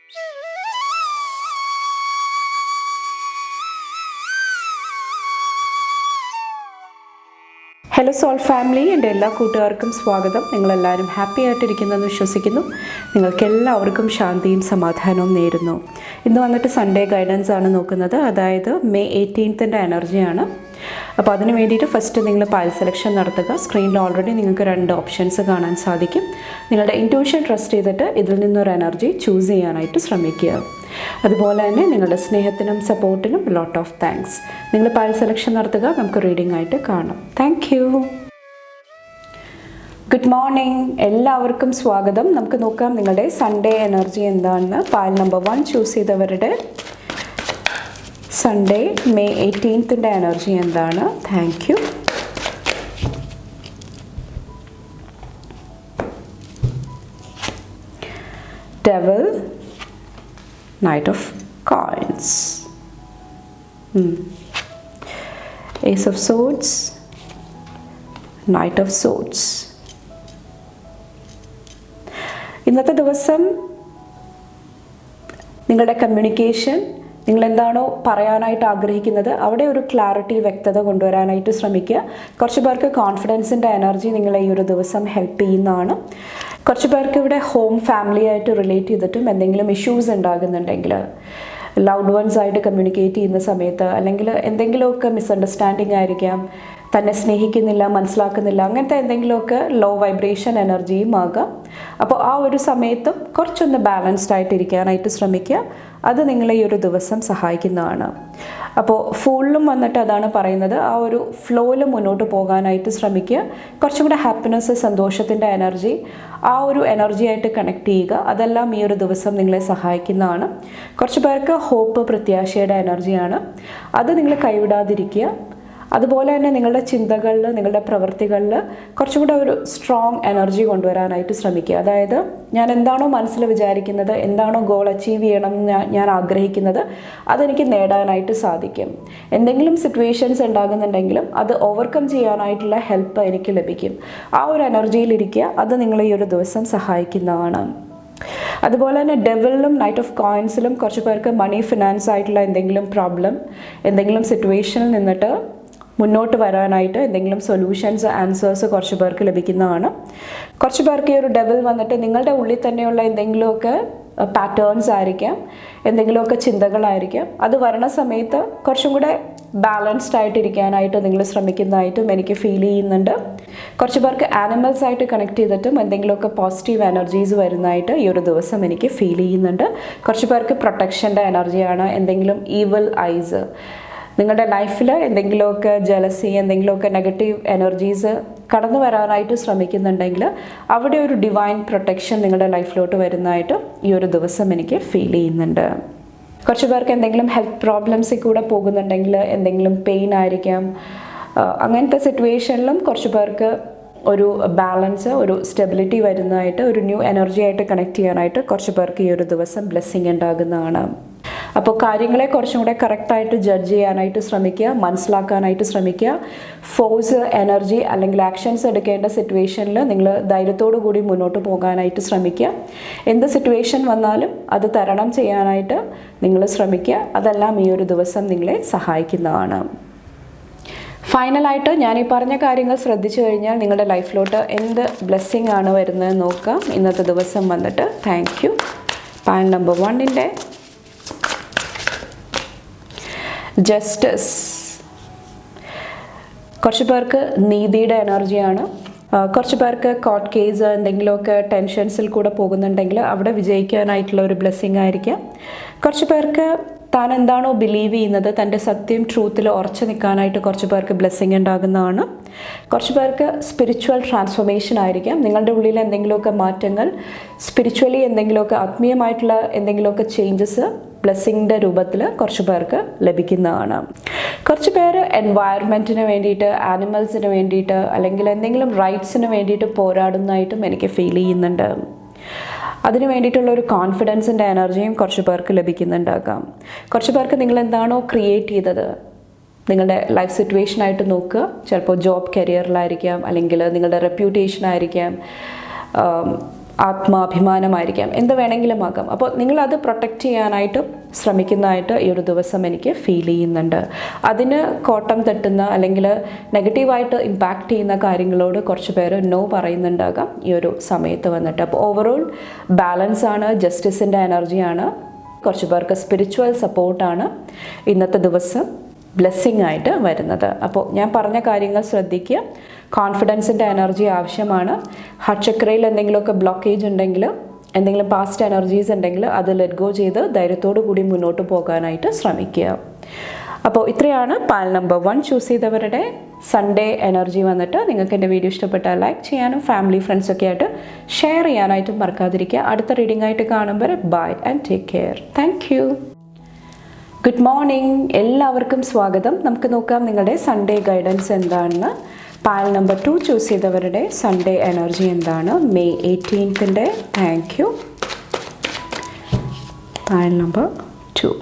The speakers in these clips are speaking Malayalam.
ഹലോ സോൾ ഫാമിലി, എൻ്റെ എല്ലാ കൂട്ടുകാർക്കും സ്വാഗതം. നിങ്ങളെല്ലാവരും ഹാപ്പി ആയിട്ടിരിക്കുന്നെന്ന് വിശ്വസിക്കുന്നു. നിങ്ങൾക്കെല്ലാവർക്കും ശാന്തിയും സമാധാനവും നേരുന്നു. ഇന്ന് വന്നിട്ട് സൺഡേ ഗൈഡൻസ് ആണ് നോക്കുന്നത്, അതായത് മെയ് 18 എനർജിയാണ്. അപ്പോൾ അതിന് വേണ്ടിയിട്ട് ഫസ്റ്റ് നിങ്ങൾ പൈൽ സെലക്ഷൻ നടത്തുക. സ്ക്രീനിൽ ഓൾറെഡി നിങ്ങൾക്ക് 2 ഓപ്ഷൻസ് കാണാൻ സാധിക്കും. നിങ്ങളുടെ ഇൻറ്റ്യൂഷൻ ട്രസ്റ്റ് ചെയ്തിട്ട് ഇതിൽ നിന്നൊരു എനർജി ചൂസ് ചെയ്യാനായിട്ട് ശ്രമിക്കുക. അതുപോലെ തന്നെ നിങ്ങളുടെ സ്നേഹത്തിനും സപ്പോർട്ടിനും ലോട്ട് ഓഫ് താങ്ക്സ്. നിങ്ങൾ പൈൽ സെലക്ഷൻ നടത്തുക, നമുക്ക് റീഡിംഗ് ആയിട്ട് കാണാം. Thank you. ഗുഡ് മോർണിംഗ്, എല്ലാവർക്കും സ്വാഗതം. നമുക്ക് നോക്കാം നിങ്ങളുടെ സൺഡേ എനർജി എന്താണെന്ന്. പൈൽ നമ്പർ 1 ചൂസ് ചെയ്തവരുടെ സൺഡേ മെയ് 18 എനർജി എന്താണ്? Thank you. Devil, Knight of Coins, Ace of Swords, Knight of Swords. ഇന്നത്തെ ദിവസം നിങ്ങളുടെ കമ്മ്യൂണിക്കേഷൻ, നിങ്ങൾ എന്താണോ പറയാനായിട്ട് ആഗ്രഹിക്കുന്നത് അവിടെ ഒരു ക്ലാരിറ്റി, വ്യക്തത കൊണ്ടുവരാനായിട്ട് ശ്രമിക്കുക. കുറച്ച് പേർക്ക് കോൺഫിഡൻസിൻ്റെ എനർജി നിങ്ങളെ ഈ ഒരു ദിവസം ഹെൽപ്പ് ചെയ്യുന്നതാണ്. കുറച്ച് പേർക്ക് ഇവിടെ ഹോം ഫാമിലി ആയിട്ട് റിലേറ്റ് ചെയ്തിട്ടും എന്തെങ്കിലും ഇഷ്യൂസ് ഉണ്ടാകുന്നുണ്ടെങ്കിൽ, ലൗഡ് വൺസ് ആയിട്ട് കമ്മ്യൂണിക്കേറ്റ് ചെയ്യുന്ന സമയത്ത്, അല്ലെങ്കിൽ എന്തെങ്കിലുമൊക്കെ മിസ്അണ്ടർസ്റ്റാൻഡിങ് ആയിരിക്കാം, തന്നെ സ്നേഹിക്കുന്നില്ല, മനസ്സിലാക്കുന്നില്ല, അങ്ങനത്തെ എന്തെങ്കിലുമൊക്കെ ലോ വൈബ്രേഷൻ എനർജിയും ആകാം. അപ്പോൾ ആ ഒരു സമയത്തും കുറച്ചൊന്ന് ബാലൻസ്ഡ് ആയിട്ടിരിക്കാനായിട്ട് ശ്രമിക്കുക. അത് നിങ്ങളെ ഈ ഒരു ദിവസം സഹായിക്കുന്നതാണ്. അപ്പോൾ ഫുള്ളും വന്നിട്ട് അതാണ് പറയുന്നത്, ആ ഒരു ഫ്ലോയിൽ മുന്നോട്ട് പോകാനായിട്ട് ശ്രമിക്കുക. കുറച്ചും കൂടെ ഹാപ്പിനെസ്, സന്തോഷത്തിൻ്റെ എനർജി, ആ ഒരു എനർജിയായിട്ട് കണക്ട് ചെയ്യുക. അതെല്ലാം ഈ ഒരു ദിവസം നിങ്ങളെ സഹായിക്കുന്നതാണ്. കുറച്ച് പേർക്ക് ഹോപ്പ്, പ്രത്യാശയുടെ എനർജിയാണ്. അത് നിങ്ങൾ കൈവിടാതിരിക്കുക. അതുപോലെ തന്നെ നിങ്ങളുടെ ചിന്തകളിൽ, നിങ്ങളുടെ പ്രവൃത്തികളിൽ കുറച്ചും കൂടെ ഒരു സ്ട്രോങ് എനർജി കൊണ്ടുവരാനായിട്ട് ശ്രമിക്കുക. അതായത് ഞാൻ എന്താണോ മനസ്സിൽ വിചാരിക്കുന്നത്, എന്താണോ ഗോൾ അച്ചീവ് ചെയ്യണം എന്ന് ഞാൻ ആഗ്രഹിക്കുന്നത്, അതെനിക്ക് നേടാനായിട്ട് സാധിക്കും. എന്തെങ്കിലും സിറ്റുവേഷൻസ് ഉണ്ടാകുന്നുണ്ടെങ്കിലും അത് ഓവർകം ചെയ്യാനായിട്ടുള്ള ഹെൽപ്പ് എനിക്ക് ലഭിക്കും. ആ ഒരു എനർജിയിലിരിക്കുക. അത് നിങ്ങളെ ഈ ഒരു ദിവസം സഹായിക്കുന്നതാണ്. അതുപോലെ തന്നെ ഡെവിളിലും നൈറ്റ് ഓഫ് കോയിൻസിലും കുറച്ച് പേർക്ക് മണി, ഫിനാൻസ് ആയിട്ടുള്ള എന്തെങ്കിലും പ്രോബ്ലം, എന്തെങ്കിലും സിറ്റുവേഷനിൽ നിന്നിട്ട് മുന്നോട്ട് വരാനായിട്ട് എന്തെങ്കിലും സൊല്യൂഷൻസ്, ആൻസേഴ്സ് കുറച്ച് പേർക്ക് ലഭിക്കുന്നതാണ്. കുറച്ച് പേർക്ക് ഈ ഒരു ഡെവിൾ വന്നിട്ട് നിങ്ങളുടെ ഉള്ളിൽ തന്നെയുള്ള എന്തെങ്കിലുമൊക്കെ പാറ്റേൺസ് ആയിരിക്കാം, എന്തെങ്കിലുമൊക്കെ ചിന്തകളായിരിക്കാം. അത് വരണ സമയത്ത് കുറച്ചും കൂടെ ബാലൻസ്ഡ് ആയിട്ടിരിക്കാനായിട്ട് നിങ്ങൾ ശ്രമിക്കുന്നതായിട്ടും എനിക്ക് ഫീൽ ചെയ്യുന്നുണ്ട്. കുറച്ച് പേർക്ക് ആനിമൽസ് ആയിട്ട് കണക്ട് ചെയ്തിട്ടും എന്തെങ്കിലുമൊക്കെ പോസിറ്റീവ് എനർജീസ് വരുന്നതായിട്ട് ഈ ഒരു ദിവസം എനിക്ക് ഫീൽ ചെയ്യുന്നുണ്ട്. കുറച്ച് പേർക്ക് പ്രൊട്ടക്ഷൻ്റെ എനർജിയാണ്. എന്തെങ്കിലും ഈവിൾ ഐസ്, നിങ്ങളുടെ ലൈഫിൽ എന്തെങ്കിലുമൊക്കെ ജലസി, എന്തെങ്കിലുമൊക്കെ നെഗറ്റീവ് എനർജീസ് കടന്നു വരാനായിട്ട് ശ്രമിക്കുന്നുണ്ടെങ്കിൽ അവിടെ ഒരു ഡിവൈൻ പ്രൊട്ടക്ഷൻ നിങ്ങളുടെ ലൈഫിലോട്ട് വരുന്നതായിട്ട് ഈ ഒരു ദിവസം എനിക്ക് ഫീൽ ചെയ്യുന്നുണ്ട്. കുറച്ച് പേർക്ക് എന്തെങ്കിലും ഹെൽത്ത് പ്രോബ്ലംസിൽ കൂടെ പോകുന്നുണ്ടെങ്കിൽ, എന്തെങ്കിലും പെയിൻ ആയിരിക്കാം, അങ്ങനത്തെ സിറ്റുവേഷനിലും കുറച്ച് പേർക്ക് ഒരു ബാലൻസ്, ഒരു സ്റ്റെബിലിറ്റി വരുന്നതായിട്ട്, ഒരു ന്യൂ എനർജി ആയിട്ട് കണക്ട് ചെയ്യാനായിട്ട് കുറച്ച് പേർക്ക് ഈ ഒരു ദിവസം ബ്ലെസ്സിങ് ഉണ്ടാകുന്നതാണ്. അപ്പോൾ കാര്യങ്ങളെ കുറച്ചും കൂടെ കറക്റ്റായിട്ട് ജഡ്ജ് ചെയ്യാനായിട്ട് ശ്രമിക്കുക, മനസ്സിലാക്കാനായിട്ട് ശ്രമിക്കുക. ഫോഴ്സ്, എനർജി അല്ലെങ്കിൽ ആക്ഷൻസ് എടുക്കേണ്ട സിറ്റുവേഷനിൽ നിങ്ങൾ ധൈര്യത്തോടു കൂടി മുന്നോട്ട് പോകാനായിട്ട് ശ്രമിക്കുക. എന്ത് സിറ്റുവേഷൻ വന്നാലും അത് തരണം ചെയ്യാനായിട്ട് നിങ്ങൾ ശ്രമിക്കുക. അതെല്ലാം ഈ ഒരു ദിവസം നിങ്ങളെ സഹായിക്കുന്നതാണ്. ഫൈനലായിട്ട് ഞാൻ ഈ പറഞ്ഞ കാര്യങ്ങൾ ശ്രദ്ധിച്ചു കഴിഞ്ഞാൽ നിങ്ങളുടെ ലൈഫിലോട്ട് എന്ത് ബ്ലെസ്സിങ് ആണ് വരുന്നത് നോക്കാം. ഇന്നത്തെ ദിവസം വന്നിട്ട് thank you. Pile number 1 justice. കുറച്ച് പേർക്ക് നീതിയുടെ എനർജിയാണ്. കുറച്ച് പേർക്ക് കോർട്ട് കേസ്, എന്തെങ്കിലുമൊക്കെ ടെൻഷൻസിൽ കൂടെ പോകുന്നുണ്ടെങ്കിൽ അവിടെ വിജയിക്കാനായിട്ടുള്ള ഒരു ബ്ലെസ്സിങ് ആയിരിക്കാം. കുറച്ച് പേർക്ക് താൻ എന്താണോ ബിലീവ് ചെയ്യുന്നത്, തൻ്റെ സത്യം, ട്രൂത്തിൽ ഉറച്ചു നിൽക്കാനായിട്ട് കുറച്ച് പേർക്ക് ബ്ലെസ്സിങ് ഉണ്ടാകുന്നതാണ്. കുറച്ച് പേർക്ക് സ്പിരിച്വൽ ട്രാൻസ്ഫോർമേഷൻ ആയിരിക്കാം. നിങ്ങളുടെ ഉള്ളിൽ എന്തെങ്കിലുമൊക്കെ മാറ്റങ്ങൾ, സ്പിരിച്വലി എന്തെങ്കിലുമൊക്കെ ആത്മീയമായിട്ടുള്ള എന്തെങ്കിലുമൊക്കെ ചേഞ്ചസ് ബ്ലെസ്സിങ്ങിൻ്റെ രൂപത്തിൽ കുറച്ച് പേർക്ക് ലഭിക്കുന്നതാണ്. കുറച്ച് പേര് എൻവയറമെൻറ്റിന് വേണ്ടിയിട്ട്, ആനിമൽസിന് വേണ്ടിയിട്ട്, അല്ലെങ്കിൽ എന്തെങ്കിലും റൈറ്റ്സിന് വേണ്ടിയിട്ട് പോരാടുന്നതായിട്ടും എനിക്ക് ഫീൽ ചെയ്യുന്നുണ്ട്. അതിന് വേണ്ടിയിട്ടുള്ള ഒരു കോൺഫിഡൻസിൻ്റെ എനർജിയും കുറച്ച് പേർക്ക് ലഭിക്കുന്നുണ്ടാകാം. കുറച്ച് പേർക്ക് നിങ്ങൾ എന്താണോ ക്രിയേറ്റ് ചെയ്തത്, നിങ്ങളുടെ ലൈഫ് സിറ്റുവേഷനായിട്ട് നോക്കുക. ചിലപ്പോൾ ജോബ് കരിയറിലായിരിക്കാം, അല്ലെങ്കിൽ നിങ്ങളുടെ റെപ്യൂട്ടേഷൻ ആയിരിക്കാം, ആത്മാഭിമാനമായിരിക്കാം, എന്ത് വേണമെങ്കിലും ആകാം. അപ്പോൾ നിങ്ങളത് പ്രൊട്ടക്റ്റ് ചെയ്യാനായിട്ട് ശ്രമിക്കുന്നതായിട്ട് ഈ ഒരു ദിവസം എനിക്ക് ഫീൽ ചെയ്യുന്നുണ്ട്. അതിന് കോട്ടം തട്ടുന്ന അല്ലെങ്കിൽ നെഗറ്റീവായിട്ട് ഇമ്പാക്റ്റ് ചെയ്യുന്ന കാര്യങ്ങളോട് കുറച്ച് പേര് നോ പറയുന്നുണ്ടാകാം ഈ ഒരു സമയത്ത് വന്നിട്ട്. അപ്പോൾ ഓവറോൾ ബാലൻസ് ആണ്, ജസ്റ്റിസിൻ്റെ എനർജിയാണ്, കുറച്ച് പേർക്ക് സ്പിരിച്വൽ സപ്പോർട്ടാണ് ഇന്നത്തെ ദിവസം ബ്ലെസ്സിങ് ആയിട്ട് വരുന്നത്. അപ്പോൾ ഞാൻ പറഞ്ഞ കാര്യങ്ങൾ ശ്രദ്ധിക്കുക. കോൺഫിഡൻസിൻ്റെ എനർജി ആവശ്യമാണ്. ഹാർട്ട് ചക്രയിൽ എന്തെങ്കിലുമൊക്കെ ബ്ലോക്കേജ് ഉണ്ടെങ്കിൽ, എന്തെങ്കിലും പാസ്റ്റ് എനർജീസ് ഉണ്ടെങ്കിൽ അത് ലെറ്റ് ഗോ ചെയ്ത് ധൈര്യത്തോടു കൂടി മുന്നോട്ട് പോകാനായിട്ട് ശ്രമിക്കുക. അപ്പോൾ ഇത്രയാണ് പാൽ നമ്പർ 1 ചൂസ് ചെയ്തവരുടെ സൺഡേ എനർജി വന്നിട്ട്. നിങ്ങൾക്ക് എൻ്റെ വീഡിയോ ഇഷ്ടപ്പെട്ടാൽ ലൈക്ക് ചെയ്യാനും ഫാമിലി ഫ്രണ്ട്സൊക്കെ ആയിട്ട് ഷെയർ ചെയ്യാനായിട്ടും മറക്കാതിരിക്കുക. അടുത്ത റീഡിംഗ് ആയിട്ട് കാണുമ്പോൾ bye and take care. Thank you. Good morning, എല്ലാവർക്കും സ്വാഗതം. നമുക്ക് നോക്കാം നിങ്ങളുടെ സൺഡേ ഗൈഡൻസ് എന്താണെന്ന്. പാൽ നമ്പർ 2 ചൂസ് ചെയ്തവരുടെ സൺഡേ എനർജി എന്താണ് മെയ് 18ൻ്റെ? Thank you. Pile number 2,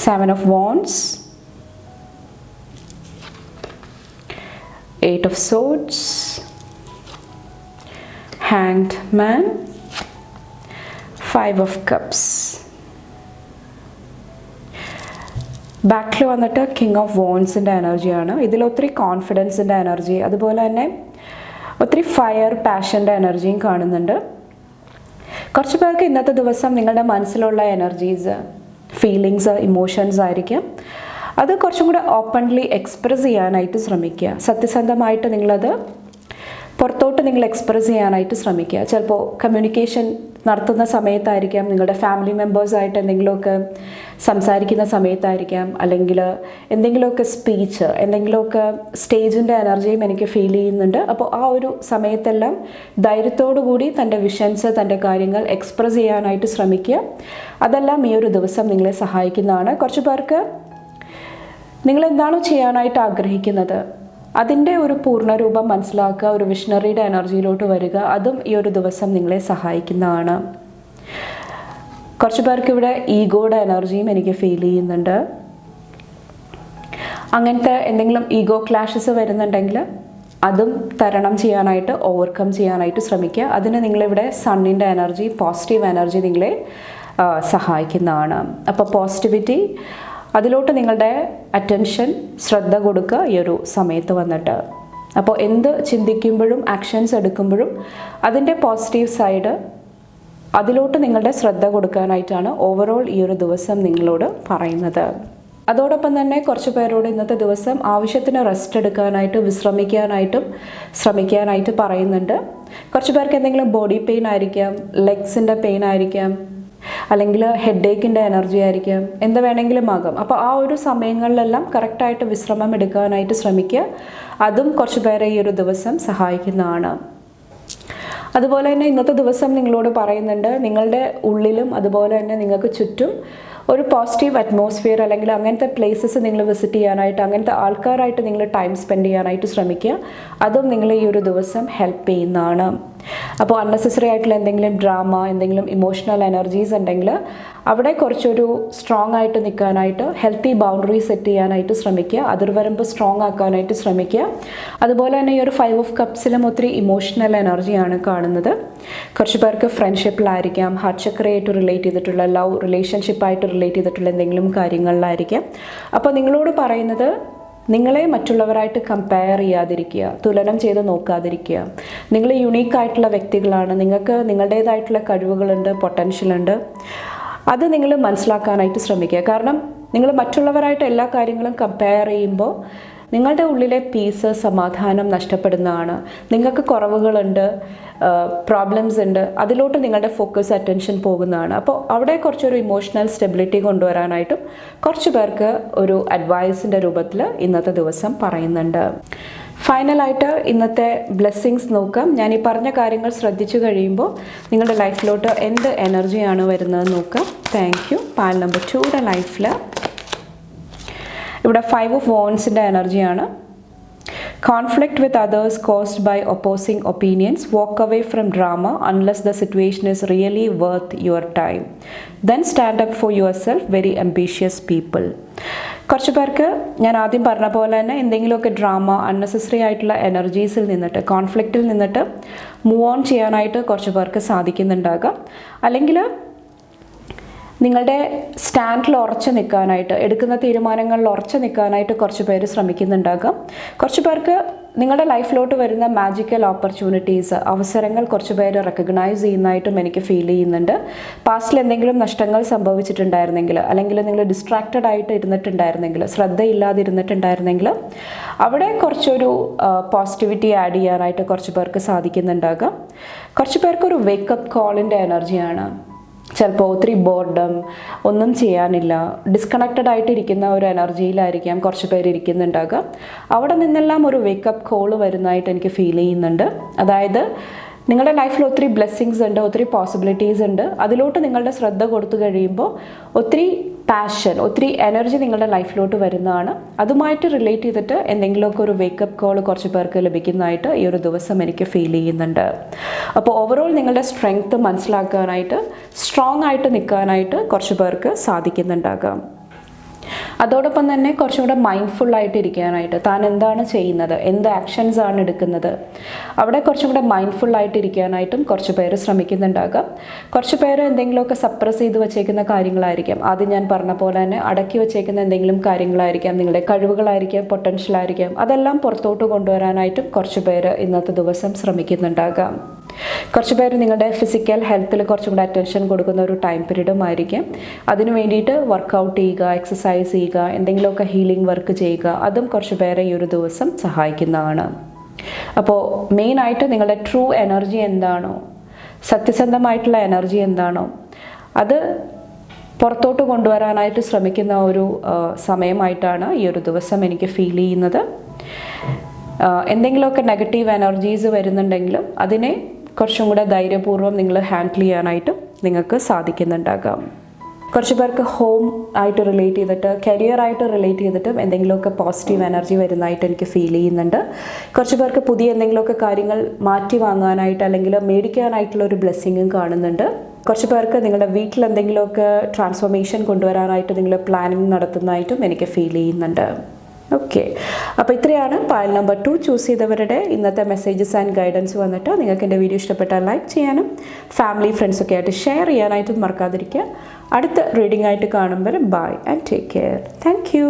7 of Wands, 8 of Swords, Hanged Man, 5 of Cups. ബാക്കിൽ വന്നിട്ട് കിങ് ഓഫ് വോൺസിൻ്റെ എനർജിയാണ്. ഇതിൽ ഒത്തിരി കോൺഫിഡൻസിൻ്റെ എനർജി, അതുപോലെ തന്നെ ഒത്തിരി ഫയർ പാഷൻ്റെ എനർജിയും കാണുന്നുണ്ട്. കുറച്ച് പേർക്ക് ഇന്നത്തെ ദിവസം നിങ്ങളുടെ മനസ്സിലുള്ള എനർജീസ്, ഫീലിങ്സ്, ഇമോഷൻസ് ആയിരിക്കും. അത് കുറച്ചും കൂടെ ഓപ്പൺലി എക്സ്പ്രസ് ചെയ്യാനായിട്ട് ശ്രമിക്കുക. സത്യസന്ധമായിട്ട് നിങ്ങളത് പുറത്തോട്ട് നിങ്ങൾ എക്സ്പ്രസ് ചെയ്യാനായിട്ട് ശ്രമിക്കുക. ചിലപ്പോൾ കമ്മ്യൂണിക്കേഷൻ നടത്തുന്ന സമയത്തായിരിക്കാം, നിങ്ങളുടെ ഫാമിലി മെമ്പേഴ്സായിട്ട് എന്തെങ്കിലുമൊക്കെ സംസാരിക്കുന്ന സമയത്തായിരിക്കാം, അല്ലെങ്കിൽ എന്തെങ്കിലുമൊക്കെ സ്പീച്ച്, എന്തെങ്കിലുമൊക്കെ സ്റ്റേജിൻ്റെ എനർജിയും എനിക്ക് ഫീൽ ചെയ്യുന്നുണ്ട്. അപ്പോൾ ആ ഒരു സമയത്തെല്ലാം ധൈര്യത്തോടു കൂടി തൻ്റെ വിഷൻസ്, തൻ്റെ കാര്യങ്ങൾ എക്സ്പ്രസ് ചെയ്യാനായിട്ട് ശ്രമിക്കുക. അതെല്ലാം ഈ ഒരു ദിവസം നിങ്ങളെ സഹായിക്കുന്നതാണ്. കുറച്ച് പേർക്ക് നിങ്ങളെന്താണോ ചെയ്യാനായിട്ട് ആഗ്രഹിക്കുന്നത് അതിൻ്റെ ഒരു പൂർണ്ണരൂപം മനസ്സിലാക്കുക, ഒരു വിഷണറിയുടെ എനർജിയിലോട്ട് വരിക. അതും ഈ ഒരു ദിവസം നിങ്ങളെ സഹായിക്കുന്നതാണ്. കുറച്ച് പേർക്ക് ഇവിടെ ഈഗോയുടെ എനർജിയും എനിക്ക് ഫീൽ ചെയ്യുന്നുണ്ട്. അങ്ങനത്തെ എന്തെങ്കിലും ഈഗോ ക്ലാഷസ് വരുന്നുണ്ടെങ്കിൽ അതും തരണം ചെയ്യാനായിട്ട്, ഓവർകം ചെയ്യാനായിട്ട് ശ്രമിക്കുക. അതിന് നിങ്ങളിവിടെ സണ്ണിൻ്റെ എനർജി, പോസിറ്റീവ് എനർജി നിങ്ങളെ സഹായിക്കുന്നതാണ്. അപ്പോൾ പോസിറ്റിവിറ്റി, അതിലോട്ട് നിങ്ങളുടെ അറ്റൻഷൻ, ശ്രദ്ധ കൊടുക്കുക ഈ ഒരു സമയത്ത് വന്നിട്ട്. അപ്പോൾ എന്ത് ചിന്തിക്കുമ്പോഴും ആക്ഷൻസ് എടുക്കുമ്പോഴും അതിൻ്റെ പോസിറ്റീവ് സൈഡ്, അതിലോട്ട് നിങ്ങളുടെ ശ്രദ്ധ കൊടുക്കാനായിട്ടാണ് ഓവറോൾ ഈ ഒരു ദിവസം നിങ്ങളോട് പറയുന്നത്. അതോടൊപ്പം തന്നെ കുറച്ച് പേരോട് ഇന്നത്തെ ദിവസം ആവശ്യത്തിന് റെസ്റ്റ് എടുക്കാനായിട്ട്, വിശ്രമിക്കാനായിട്ടും ശ്രമിക്കാനായിട്ട് പറയുന്നുണ്ട്. കുറച്ച് പേർക്ക് എന്തെങ്കിലും ബോഡി പെയിൻ ആയിരിക്കാം, ലെഗ്സിൻ്റെ പെയിൻ ആയിരിക്കാം, അല്ലെങ്കിൽ ഹെഡ് ഏക്കിൻ്റെ എനർജി ആയിരിക്കാം, എന്ത് വേണമെങ്കിലും ആകാം. അപ്പോൾ ആ ഒരു സമയങ്ങളിലെല്ലാം കറക്റ്റായിട്ട് വിശ്രമം എടുക്കാനായിട്ട് ശ്രമിക്കുക. അതും കുറച്ച് പേരെ ഈ ഒരു ദിവസം സഹായിക്കുന്നതാണ്. അതുപോലെ തന്നെ ഇന്നത്തെ ദിവസം നിങ്ങളോട് പറയുന്നുണ്ട്, നിങ്ങളുടെ ഉള്ളിലും അതുപോലെ തന്നെ നിങ്ങൾക്ക് ചുറ്റും ഒരു പോസിറ്റീവ് അറ്റ്മോസ്ഫിയർ, അല്ലെങ്കിൽ അങ്ങനത്തെ പ്ലേസസ് നിങ്ങൾ വിസിറ്റ് ചെയ്യാനായിട്ട്, അങ്ങനത്തെ ആൾക്കാരായിട്ട് നിങ്ങൾ ടൈം സ്പെൻഡ് ചെയ്യാനായിട്ട് ശ്രമിക്കുക. അതും നിങ്ങളെ ഈ ഒരു ദിവസം ഹെൽപ്പ് ചെയ്യുന്നതാണ്. അപ്പോൾ അൺനെസസറി ആയിട്ടുള്ള എന്തെങ്കിലും ഡ്രാമ, എന്തെങ്കിലും ഇമോഷണൽ എനർജീസ് ഉണ്ടെങ്കിൽ അവിടെ കുറച്ചൊരു സ്ട്രോങ് ആയിട്ട് നിൽക്കാനായിട്ട്, ഹെൽത്തി ബൗണ്ടറി സെറ്റ് ചെയ്യാനായിട്ട് ശ്രമിക്കുക. അതിർവരമ്പ് സ്ട്രോങ് ആക്കാനായിട്ട് ശ്രമിക്കുക. അതുപോലെ തന്നെ ഈ ഒരു 5 of Cupsലും ഒത്തിരി ഇമോഷണൽ എനർജിയാണ് കാണുന്നത്. കുറച്ച് പേർക്ക് ഫ്രണ്ട്ഷിപ്പിലായിരിക്കാം, ഹാർട്ട് ചക്രയായിട്ട് റിലേറ്റ് ചെയ്തിട്ടുള്ള, ലവ് റിലേഷൻഷിപ്പായിട്ട് റിലേറ്റ് ചെയ്തിട്ടുള്ള എന്തെങ്കിലും കാര്യങ്ങളിലായിരിക്കാം. അപ്പോൾ നിങ്ങളോട് പറയുന്നത്, നിങ്ങളെ മറ്റുള്ളവരായിട്ട് കമ്പയർ ചെയ്യാതിരിക്കുക, തുലനം ചെയ്ത് നോക്കാതിരിക്കുക. നിങ്ങൾ യുണീക്കായിട്ടുള്ള വ്യക്തികളാണ്, നിങ്ങൾക്ക് നിങ്ങളുടേതായിട്ടുള്ള കഴിവുകളുണ്ട്, പൊട്ടൻഷ്യലുണ്ട്. അത് നിങ്ങൾ മനസ്സിലാക്കാനായിട്ട് ശ്രമിക്കുക. കാരണം നിങ്ങൾ മറ്റുള്ളവരായിട്ട് എല്ലാ കാര്യങ്ങളും കമ്പയർ ചെയ്യുമ്പോൾ നിങ്ങളുടെ ഉള്ളിലെ പീസ്, സമാധാനം നഷ്ടപ്പെടുന്നതാണ്. നിങ്ങൾക്ക് കുറവുകളുണ്ട്, പ്രോബ്ലംസ് ഉണ്ട്, അതിലോട്ട് നിങ്ങളുടെ ഫോക്കസ്, അറ്റൻഷൻ പോകുന്നതാണ്. അപ്പോൾ അവിടെ കുറച്ചൊരു ഇമോഷണൽ സ്റ്റെബിലിറ്റി കൊണ്ടുവരാനായിട്ടും കുറച്ച് പേർക്ക് ഒരു അഡ്വൈസിൻ്റെ രൂപത്തിൽ ഇന്നത്തെ ദിവസം പറയുന്നുണ്ട്. ഫൈനലായിട്ട് ഇന്നത്തെ ബ്ലെസ്സിങ്സ് നോക്കാം. ഞാൻ ഈ പറഞ്ഞ കാര്യങ്ങൾ ശ്രദ്ധിച്ചു കഴിയുമ്പോൾ നിങ്ങളുടെ ലൈഫിലോട്ട് എന്ത് എനർജിയാണ് വരുന്നത് നോക്കാം. Thank you. പാൽ നമ്പർ 2യുടെ ലൈഫിൽ ഇവിടെ 5 of Wandsൻ്റെ എനർജിയാണ്. Conflict with others caused by opposing opinions. Walk away from drama unless the situation is really worth your time. Then stand up for yourself. Very ambitious people. കുറച്ച് പേർക്ക് ഞാൻ ആദ്യം പറഞ്ഞ പോലെ തന്നെ എന്തെങ്കിലുമൊക്കെ ഡ്രാമ, അൺനെസസറി ആയിട്ടുള്ള എനർജീസിൽ നിന്നിട്ട്, കോൺഫ്ലിക്റ്റിൽ നിന്നിട്ട് മൂവ് ഓൺ ചെയ്യാനായിട്ട് കുറച്ച് പേർക്ക് സാധിക്കുന്നുണ്ടാകാം. അല്ലെങ്കിൽ നിങ്ങളുടെ സ്റ്റാൻഡിൽ ഉറച്ചു നിൽക്കാനായിട്ട്, എടുക്കുന്ന തീരുമാനങ്ങളിൽ ഉറച്ചു നിൽക്കാനായിട്ട് കുറച്ച് പേര് ശ്രമിക്കുന്നുണ്ടാകാം. കുറച്ച് പേർക്ക് നിങ്ങളുടെ ലൈഫിലോട്ട് വരുന്ന മാജിക്കൽ ഓപ്പർച്യൂണിറ്റീസ്, അവസരങ്ങൾ കുറച്ച് പേര് റെക്കഗ്നൈസ് ചെയ്യുന്നതായിട്ടും എനിക്ക് ഫീൽ ചെയ്യുന്നുണ്ട്. പാസ്റ്റിൽ എന്തെങ്കിലും നഷ്ടങ്ങൾ സംഭവിച്ചിട്ടുണ്ടായിരുന്നെങ്കിൽ, അല്ലെങ്കിൽ നിങ്ങൾ ഡിസ്ട്രാക്റ്റഡ് ആയിട്ട് ഇരുന്നിട്ടുണ്ടായിരുന്നെങ്കിൽ, ശ്രദ്ധയില്ലാതിരുന്നിട്ടുണ്ടായിരുന്നെങ്കിൽ, അവിടെ കുറച്ചൊരു പോസിറ്റിവിറ്റി ആഡ് ചെയ്യാനായിട്ട് കുറച്ച് പേർക്ക് സാധിക്കുന്നുണ്ടാകാം. കുറച്ച് പേർക്കൊരു വേക്കപ്പ് കോളിൻ്റെ എനർജിയാണ്. ചിലപ്പോൾ ഒത്തിരി ബോർഡം, ഒന്നും ചെയ്യാനില്ല, ഡിസ്കണക്റ്റഡ് ആയിട്ടിരിക്കുന്ന ഒരു എനർജിയിലായിരിക്കാം കുറച്ച് പേര് ഇരിക്കുന്നുണ്ടാകാം. അവിടെ നിന്നെല്ലാം ഒരു വേക്കപ്പ് കോള് വരുന്നതായിട്ട് എനിക്ക് ഫീൽ ചെയ്യുന്നുണ്ട്. അതായത് നിങ്ങളുടെ ലൈഫിൽ ഒത്തിരി ബ്ലെസ്സിങ്സ് ഉണ്ട്, ഒത്തിരി പോസിബിലിറ്റീസ് ഉണ്ട്. അതിലോട്ട് നിങ്ങളുടെ ശ്രദ്ധ കൊടുത്തു കഴിയുമ്പോൾ ഒത്തിരി പാഷൻ, ഒത്തിരി എനർജി നിങ്ങളുടെ ലൈഫിലോട്ട് വരുന്നതാണ്. അതുമായിട്ട് റിലേറ്റ് ചെയ്തിട്ട് എന്തെങ്കിലുമൊക്കെ ഒരു വേക്കപ്പ് കോൾ കുറച്ച് പേർക്ക് ലഭിക്കുന്നതായിട്ട് ഈ ഒരു ദിവസം എനിക്ക് ഫീൽ ചെയ്യുന്നുണ്ട്. അപ്പോൾ ഓവറോൾ നിങ്ങളുടെ സ്ട്രെങ്ത്ത് മനസ്സിലാക്കാനായിട്ട്, സ്ട്രോങ് ആയിട്ട് നിൽക്കാനായിട്ട് കുറച്ച് പേർക്ക് സാധിക്കുന്നുണ്ടാകാം. അതോടൊപ്പം തന്നെ കുറച്ചും കൂടെ മൈൻഡ്ഫുള്ളായിട്ട് ഇരിക്കാനായിട്ട്, താൻ എന്താണ് ചെയ്യുന്നത്, എന്ത് ആക്ഷൻസ് ആണ് എടുക്കുന്നത്, അവിടെ കുറച്ചും കൂടെ മൈൻഡ്ഫുള്ളായിട്ട് ഇരിക്കാനായിട്ടും കുറച്ച് പേര് ശ്രമിക്കുന്നുണ്ടാകാം. കുറച്ച് പേര് എന്തെങ്കിലുമൊക്കെ സപ്രസ് ചെയ്ത് വെച്ചേക്കുന്ന കാര്യങ്ങളായിരിക്കാം. ആദ്യം ഞാൻ പറഞ്ഞ പോലെ തന്നെ അടക്കി വെച്ചേക്കുന്ന എന്തെങ്കിലും കാര്യങ്ങളായിരിക്കാം, നിങ്ങളുടെ കഴിവുകളായിരിക്കാം, പൊട്ടൻഷ്യലായിരിക്കാം. അതെല്ലാം പുറത്തോട്ട് കൊണ്ടുവരാനായിട്ടും കുറച്ച് പേര് ഇന്നത്തെ ദിവസം ശ്രമിക്കുന്നുണ്ടാകാം. കുറച്ച് പേര് നിങ്ങളുടെ ഫിസിക്കൽ ഹെൽത്തിൽ കുറച്ചും കൂടെ അറ്റൻഷൻ കൊടുക്കുന്ന ഒരു ടൈം പീരീഡും ആയിരിക്കും. അതിനു വേണ്ടിയിട്ട് വർക്കൗട്ട് ചെയ്യുക, എക്സസൈസ് ചെയ്യുക, എന്തെങ്കിലുമൊക്കെ ഹീലിംഗ് വർക്ക് ചെയ്യുക, അതും കുറച്ച് പേരെ ഈ ഒരു ദിവസം സഹായിക്കുന്നതാണ്. അപ്പോൾ മെയിനായിട്ട് നിങ്ങളുടെ ട്രൂ എനർജി എന്താണോ, സത്യസന്ധമായിട്ടുള്ള എനർജി എന്താണോ, അത് പുറത്തോട്ട് കൊണ്ടുവരാനായിട്ട് ശ്രമിക്കുന്ന ഒരു സമയമായിട്ടാണ് ഈ ഒരു ദിവസം എനിക്ക് ഫീൽ ചെയ്യുന്നത്. എന്തെങ്കിലുമൊക്കെ നെഗറ്റീവ് എനർജീസ് വരുന്നുണ്ടെങ്കിലും അതിനെ കുറച്ചും കൂടെ ധൈര്യപൂർവ്വം നിങ്ങൾ ഹാൻഡിൽ ചെയ്യാനായിട്ടും നിങ്ങൾക്ക് സാധിക്കുന്നുണ്ടാകാം. കുറച്ച് പേർക്ക് ഹോം ആയിട്ട് റിലേറ്റ് ചെയ്തിട്ട്, കരിയറായിട്ട് റിലേറ്റ് ചെയ്തിട്ടും എന്തെങ്കിലുമൊക്കെ പോസിറ്റീവ് എനർജി വരുന്നതായിട്ട് എനിക്ക് ഫീൽ ചെയ്യുന്നുണ്ട്. കുറച്ച് പേർക്ക് പുതിയ എന്തെങ്കിലുമൊക്കെ കാര്യങ്ങൾ മാറ്റി വാങ്ങാനായിട്ട് അല്ലെങ്കിൽ മേടിക്കാനായിട്ടുള്ള ഒരു ബ്ലെസ്സിങ്ങും കാണുന്നുണ്ട്. കുറച്ച് പേർക്ക് നിങ്ങളുടെ വീട്ടിൽ എന്തെങ്കിലുമൊക്കെ ട്രാൻസ്ഫോർമേഷൻ കൊണ്ടുവരാനായിട്ട് നിങ്ങൾ പ്ലാനിങ് നടത്തുന്നതായിട്ടും എനിക്ക് ഫീൽ ചെയ്യുന്നുണ്ട്. ഓക്കെ, അപ്പോൾ ഇത്രയാണ് പായൽ നമ്പർ 2 ചൂസ് ചെയ്തവരുടെ ഇന്നത്തെ മെസ്സേജസ് ആൻഡ് ഗൈഡൻസ് വന്നിട്ട്. നിങ്ങൾക്ക് എൻ്റെ വീഡിയോ ഇഷ്ടപ്പെട്ടാൽ ലൈക്ക് ചെയ്യാനും ഫാമിലി ഫ്രണ്ട്സൊക്കെ ആയിട്ട് ഷെയർ ചെയ്യാനായിട്ടും മറക്കാതിരിക്കുക. അടുത്ത റീഡിംഗ് ആയിട്ട് കാണുമ്പോൾ bye and take care. Thank U.